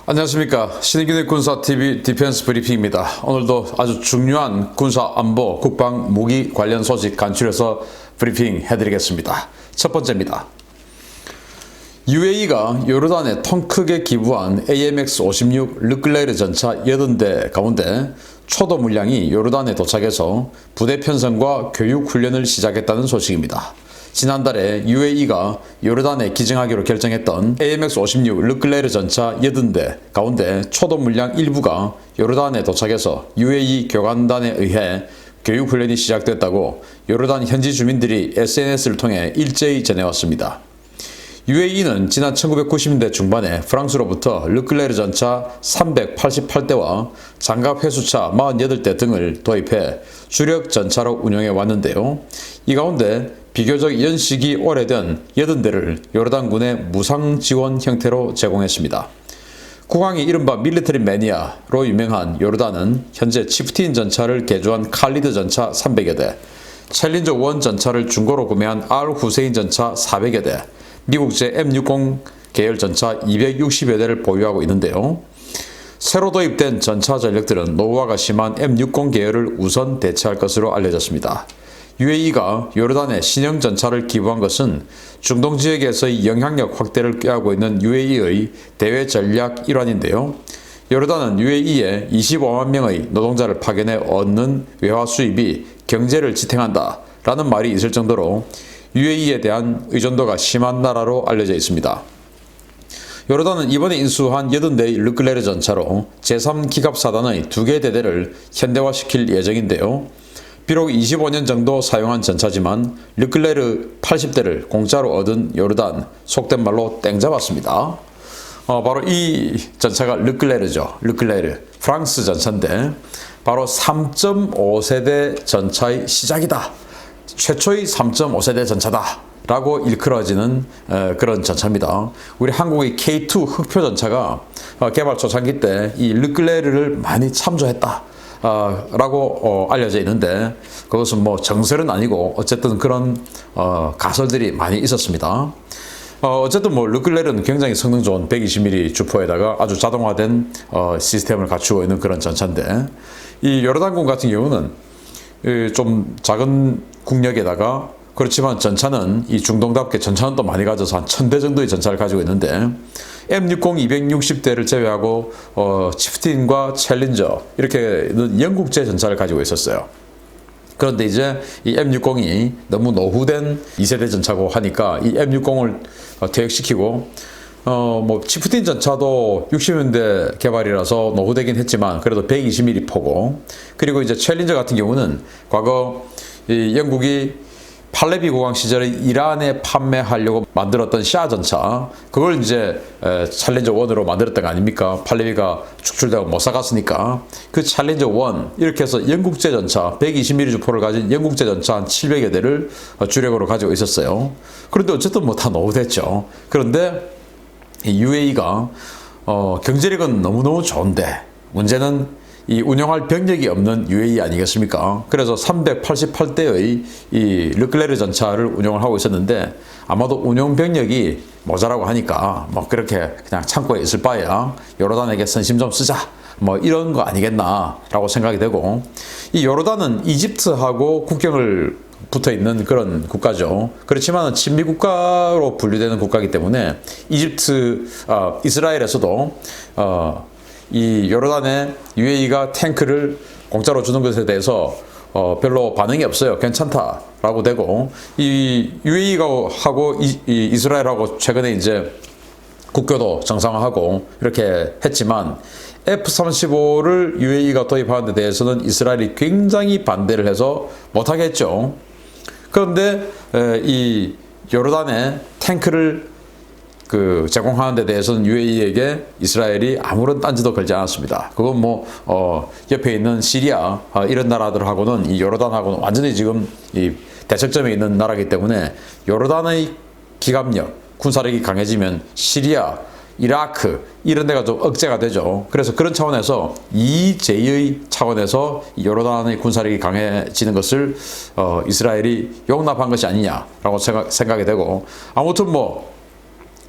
안녕하십니까. 신의균의 군사TV 디펜스 브리핑입니다. 오늘도 아주 중요한 군사 안보, 국방, 무기 관련 소식 간추려서 브리핑 해드리겠습니다. 첫 번째입니다. UAE가 요르단에 통 크게 기부한 AMX-56 르클레르 전차 80대 가운데 초도 물량이 요르단에 도착해서 부대 편성과 교육 훈련을 시작했다는 소식입니다. 지난달에 UAE가 요르단에 기증하기로 결정했던 AMX-56 르클레르 전차 80대 가운데 초도 물량 일부가 요르단에 도착해서 UAE 교관단에 의해 교육훈련이 시작됐다고 요르단 현지 주민들이 SNS를 통해 일제히 전해왔습니다. UAE는 지난 1990년대 중반에 프랑스로부터 르클레르 전차 388대와 장갑 회수차 48대 등을 도입해 주력 전차로 운영해 왔는데요. 이 가운데 비교적 연식이 오래된 80대를 요르단군에 무상 지원 형태로 제공했습니다. 국왕이 이른바 밀리터리 매니아로 유명한 요르단은 현재 치프틴 전차를 개조한 칼리드 전차 300여 대, 챌린저 1 전차를 중고로 구매한 알 후세인 전차 400여 대, 미국제 M60 계열 전차 260여 대를 보유하고 있는데요. 새로 도입된 전차 전력들은 노후화가 심한 M60 계열을 우선 대체할 것으로 알려졌습니다. UAE가 요르단에 신형 전차를 기부한 것은 중동 지역에서의 영향력 확대를 꾀하고 있는 UAE의 대외 전략 일환인데요. 요르단은 UAE에 25만 명의 노동자를 파견해 얻는 외화 수입이 경제를 지탱한다 라는 말이 있을 정도로 UAE에 대한 의존도가 심한 나라로 알려져 있습니다. 요르단은 이번에 인수한 80대의 르클레르 전차로 제3기갑사단의 2개 대대를 현대화시킬 예정인데요. 비록 25년 정도 사용한 전차지만 르클레르 80대를 공짜로 얻은 요르단, 속된 말로 땡 잡았습니다. 바로 이 전차가 르클레르죠. 르클레르, 프랑스 전차인데 바로 3.5세대 전차의 시작이다. 최초의 3.5세대 전차다 라고 일컬어지는 그런 전차입니다. 우리 한국의 K2 흑표 전차가 개발 초창기 때 이 르클레르를 많이 참조했다 라고 알려져 있는데 그것은 뭐 정설은 아니고 어쨌든 그런 가설들이 많이 있었습니다. 어쨌든 뭐 르클레르는 굉장히 성능 좋은 120mm 주포에다가 아주 자동화된 시스템을 갖추고 있는 그런 전차인데 이 요르단군 같은 경우는 좀 작은 국력에다가 그렇지만 전차는 이 중동답게 전차는 또 많이 가져서 한 1000대 정도의 전차를 가지고 있는데 M60 260대를 제외하고 치프틴과 챌린저 이렇게 영국제 전차를 가지고 있었어요. 그런데 이제 이 M60이 너무 노후된 2세대 전차고 하니까 이 M60을 퇴역시키고 뭐 치프틴 전차도 60년대 개발이라서 노후되긴 했지만 그래도 120mm 포고 그리고 이제 챌린저 같은 경우는 과거 이 영국이 팔레비 국왕 시절에 이란에 판매하려고 만들었던 샤 전차 그걸 이제 챌린저 1으로 만들었던 거 아닙니까? 팔레비가 축출되고 못 사갔으니까 그 챌린저 1 이렇게 해서 영국제 전차 120mm 주포를 가진 영국제 전차 한 700여 대를 주력으로 가지고 있었어요. 그런데 어쨌든 뭐 다 노후됐죠. 그런데 이 UAE가 경제력은 너무너무 좋은데 문제는 이 운영할 병력이 없는 UAE 아니겠습니까? 그래서 388대의 이 르클레르 전차를 운영을 하고 있었는데 아마도 운영 병력이 모자라고 하니까 뭐 그렇게 그냥 창고에 있을 바에야 요르단에게 선심 좀 쓰자 뭐 이런 거 아니겠나라고 생각이 되고 이 요르단은 이집트하고 국경을 붙어 있는 그런 국가죠. 그렇지만 친미 국가로 분류되는 국가이기 때문에 이스라엘에서도 이 요르단에 UAE가 탱크를 공짜로 주는 것에 대해서 별로 반응이 없어요. 괜찮다라고 되고 이 UAE가 하고 이스라엘하고 최근에 이제 국교도 정상화하고 이렇게 했지만 F-35를 UAE가 도입하는 데 대해서는 이스라엘이 굉장히 반대를 해서 못하겠죠. 그런데 이 요르단에 탱크를 제공하는 데 대해서는 UAE에게 이스라엘이 아무런 딴지도 걸지 않았습니다. 그건 뭐 옆에 있는 시리아 이런 나라들하고는 이 요르단하고는 완전히 지금 이 대척점에 있는 나라이기 때문에 요르단의 기갑력, 군사력이 강해지면 시리아, 이라크 이런 데가 좀 억제가 되죠. 그래서 그런 차원에서 이제의 차원에서 요르단의 군사력이 강해지는 것을 이스라엘이 용납한 것이 아니냐라고 생각이 되고 아무튼 뭐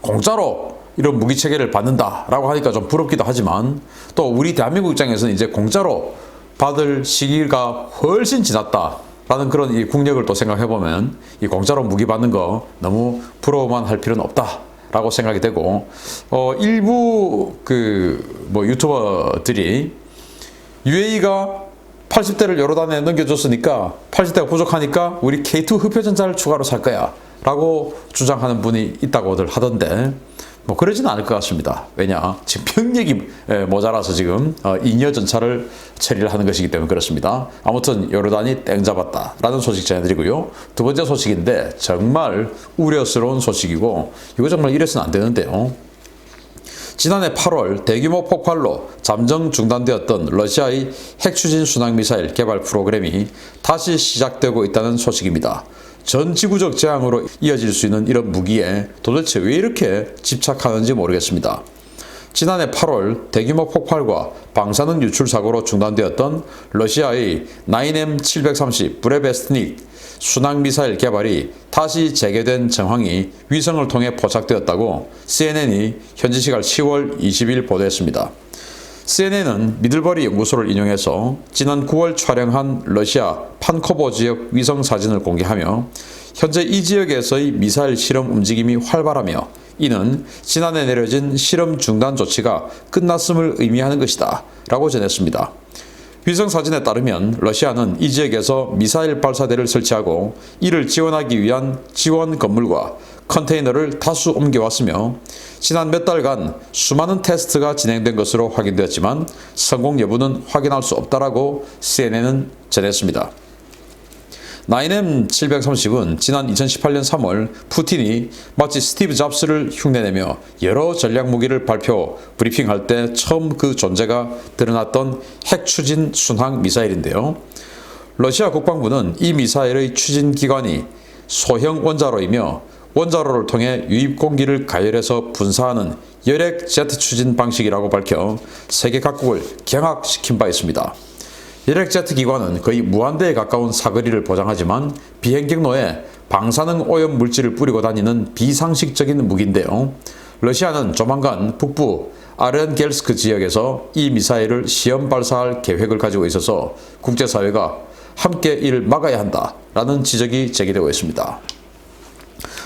공짜로 이런 무기 체계를 받는다라고 하니까 좀 부럽기도 하지만 또 우리 대한민국 입장에서는 이제 공짜로 받을 시기가 훨씬 지났다라는 그런 이 국력을 또 생각해 보면 이 공짜로 무기 받는 거 너무 부러워만 할 필요는 없다라고 생각이 되고 일부 유튜버들이 UAE가 80대를 요르단에 넘겨줬으니까 80대가 부족하니까 우리 K2 흡혈전자를 추가로 살 거야 라고 주장하는 분이 있다고들 하던데 뭐 그러지는 않을 것 같습니다. 왜냐 지금 병력이 모자라서 지금 2년 전차를 처리를 하는 것이기 때문에 그렇습니다. 아무튼 요르단이 땡 잡았다 라는 소식 전해드리고요. 두 번째 소식인데 정말 우려스러운 소식이고 이거 정말 이래서는 안 되는데요. 지난해 8월 대규모 폭발로 잠정 중단되었던 러시아의 핵추진 순항미사일 개발 프로그램이 다시 시작되고 있다는 소식입니다. 전 지구적 재앙으로 이어질 수 있는 이런 무기에 도대체 왜 이렇게 집착하는지 모르겠습니다. 지난해 8월 대규모 폭발과 방사능 유출 사고로 중단되었던 러시아의 9M730 브레베스트닉 순항미사일 개발이 다시 재개된 정황이 위성을 통해 포착되었다고 CNN이 현지 시각 10월 20일 보도했습니다. CNN은 미들버리 연구소를 인용해서 지난 9월 촬영한 러시아 판코보 지역 위성 사진을 공개하며 현재 이 지역에서의 미사일 실험 움직임이 활발하며 이는 지난해 내려진 실험 중단 조치가 끝났음을 의미하는 것이다 라고 전했습니다. 위성 사진에 따르면 러시아는 이 지역에서 미사일 발사대를 설치하고 이를 지원하기 위한 지원 건물과 컨테이너를 다수 옮겨왔으며 지난 몇 달간 수많은 테스트가 진행된 것으로 확인되었지만 성공 여부는 확인할 수 없다라고 CNN은 전했습니다. 9M730은 지난 2018년 3월 푸틴이 마치 스티브 잡스를 흉내내며 여러 전략 무기를 발표 브리핑할 때 처음 그 존재가 드러났던 핵추진 순항 미사일인데요. 러시아 국방부는 이 미사일의 추진 기관이 소형 원자로이며 원자로를 통해 유입 공기를 가열해서 분사하는 열핵 제트 추진 방식이라고 밝혀 세계 각국을 경악시킨 바 있습니다. 열핵 제트 기관은 거의 무한대에 가까운 사거리를 보장하지만 비행 경로에 방사능 오염 물질을 뿌리고 다니는 비상식적인 무기인데요. 러시아는 조만간 북부 아르헨겔스크 지역에서 이 미사일을 시험 발사할 계획을 가지고 있어서 국제사회가 함께 이를 막아야 한다라는 지적이 제기되고 있습니다.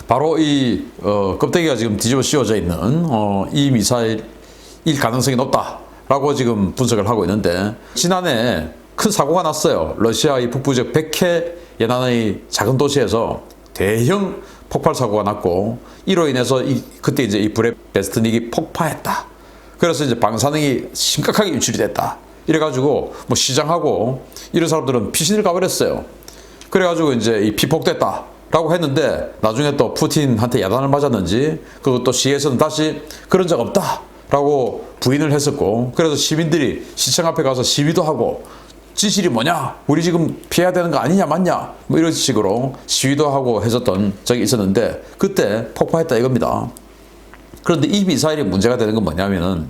바로 이 껍데기가 지금 뒤집어 씌워져 있는 이 미사일일 가능성이 높다라고 지금 분석을 하고 있는데 지난해 큰 사고가 났어요. 러시아의 북부적 백해 연안의 작은 도시에서 대형 폭발 사고가 났고 이로 인해서 그때 이제 이 브레베스트닉이 폭파했다. 그래서 이제 방사능이 심각하게 유출이 됐다. 이래가지고 뭐 시장하고 이런 사람들은 피신을 가버렸어요. 그래가지고 이제 이 피폭됐다. 라고 했는데 나중에 또 푸틴한테 야단을 맞았는지 그것도 시에서는 다시 그런 적 없다 라고 부인을 했었고 그래서 시민들이 시청 앞에 가서 시위도 하고 진실이 뭐냐 우리 지금 피해야 되는 거 아니냐 맞냐 뭐 이런 식으로 시위도 하고 했었던 적이 있었는데 그때 폭파했다 이겁니다. 그런데 이 미사일이 문제가 되는 건 뭐냐면은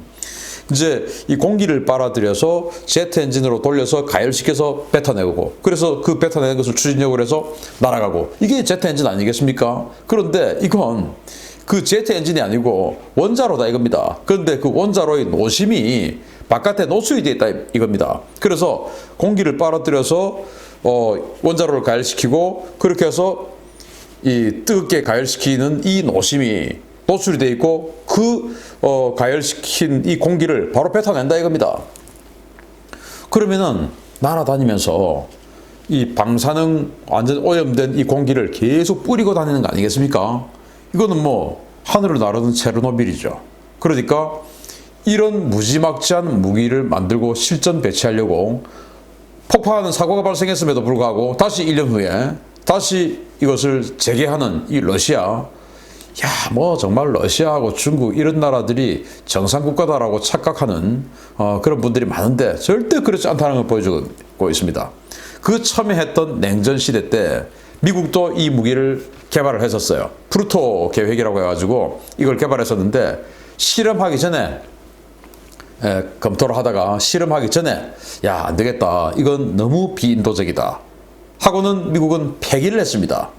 이제 이 공기를 빨아들여서 제트 엔진으로 돌려서 가열시켜서 뱉어내고 그래서 그 뱉어내는 것을 추진력으로 해서 날아가고 이게 제트 엔진 아니겠습니까? 그런데 이건 그 제트 엔진이 아니고 원자로다 이겁니다. 그런데 그 원자로의 노심이 바깥에 노출이 되어 있다 이겁니다. 그래서 공기를 빨아들여서 원자로를 가열시키고 그렇게 해서 이 뜨겁게 가열시키는 이 노심이 노출이 되어 있고 그 가열시킨 이 공기를 바로 뱉어낸다 이겁니다. 그러면은 날아다니면서 이 방사능 완전 오염된 이 공기를 계속 뿌리고 다니는 거 아니겠습니까? 이거는 뭐 하늘을 나르는 체르노빌이죠. 그러니까 이런 무지막지한 무기를 만들고 실전 배치하려고 폭파하는 사고가 발생했음에도 불구하고 다시 1년 후에 다시 이것을 재개하는 이 러시아 뭐 정말 러시아하고 중국 이런 나라들이 정상국가다라고 착각하는 그런 분들이 많은데 절대 그렇지 않다는 걸 보여주고 있습니다. 그 처음에 했던 냉전 시대 때 미국도 이 무기를 개발을 했었어요. 프루토 계획이라고 해가지고 이걸 개발했었는데 실험하기 전에 검토를 하다가 실험하기 전에 안 되겠다 이건 너무 비인도적이다 하고는 미국은 폐기를 했습니다.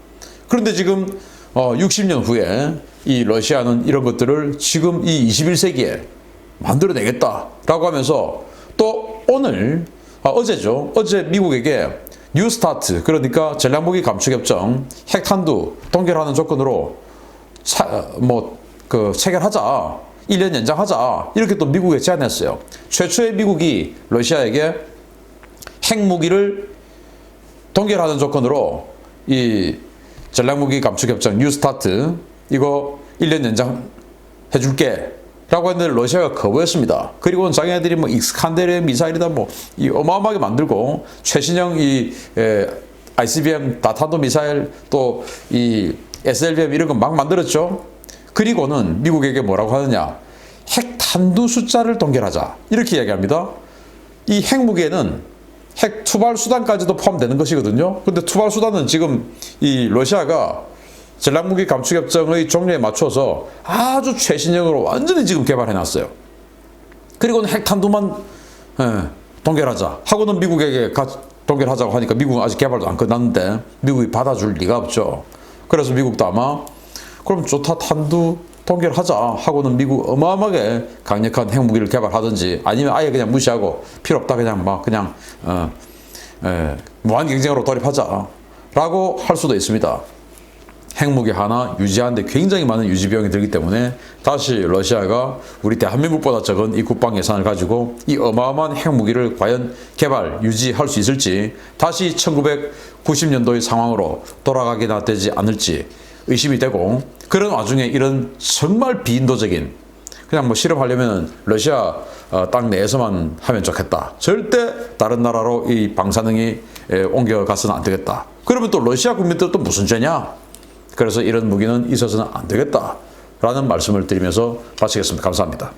그런데 지금 60년 후에 이 러시아는 이런 것들을 지금 이 21세기에 만들어내겠다라고 하면서 또 오늘 어제죠. 어제 미국에게 뉴스타트, 그러니까 전략무기 감축협정 핵탄두 동결하는 조건으로 체결하자, 1년 연장하자, 이렇게 또 미국에 제안했어요. 최초의 미국이 러시아에게 핵무기를 동결하는 조건으로 이 전략무기 감축협정 뉴스타트 이거 1년 연장해줄게 라고 했는데 러시아가 거부했습니다. 그리고 자기네들이 뭐 익스칸데르 미사일이다 이 어마어마하게 만들고 최신형 ICBM 다탄도 미사일 또 이 SLBM 이런 거 막 만들었죠. 그리고는 미국에게 뭐라고 하느냐, 핵탄두 숫자를 동결하자 이렇게 이야기합니다. 이 핵무기에는 핵 투발 수단까지도 포함되는 것이거든요. 근데 투발 수단은 지금 이 러시아가 전략무기 감축협정의 종료에 맞춰서 아주 최신형으로 완전히 지금 개발해놨어요. 그리고는 핵탄두만 동결하자 하고는 미국에게 동결하자고 하니까 미국은 아직 개발도 안 끝났는데 미국이 받아줄 리가 없죠. 그래서 미국도 아마 그럼 좋다, 탄두 동결하자 하고는 미국 어마어마하게 강력한 핵무기를 개발하든지 아니면 아예 그냥 무시하고 필요 없다 그냥 무한 경쟁으로 돌입하자 라고 할 수도 있습니다. 핵무기 하나 유지하는데 굉장히 많은 유지 비용이 들기 때문에 다시 러시아가 우리 대한민국보다 적은 이 국방 예산을 가지고 이 어마어마한 핵무기를 과연 개발, 유지할 수 있을지, 다시 1990년도의 상황으로 돌아가기나 되지 않을지 의심이 되고, 그런 와중에 이런 정말 비인도적인, 그냥 실험하려면 러시아 땅 내에서만 하면 좋겠다, 절대 다른 나라로 이 방사능이 옮겨가서는 안 되겠다, 그러면 또 러시아 국민들 또 무슨 죄냐, 그래서 이런 무기는 있어서는 안 되겠다라는 말씀을 드리면서 마치겠습니다. 감사합니다.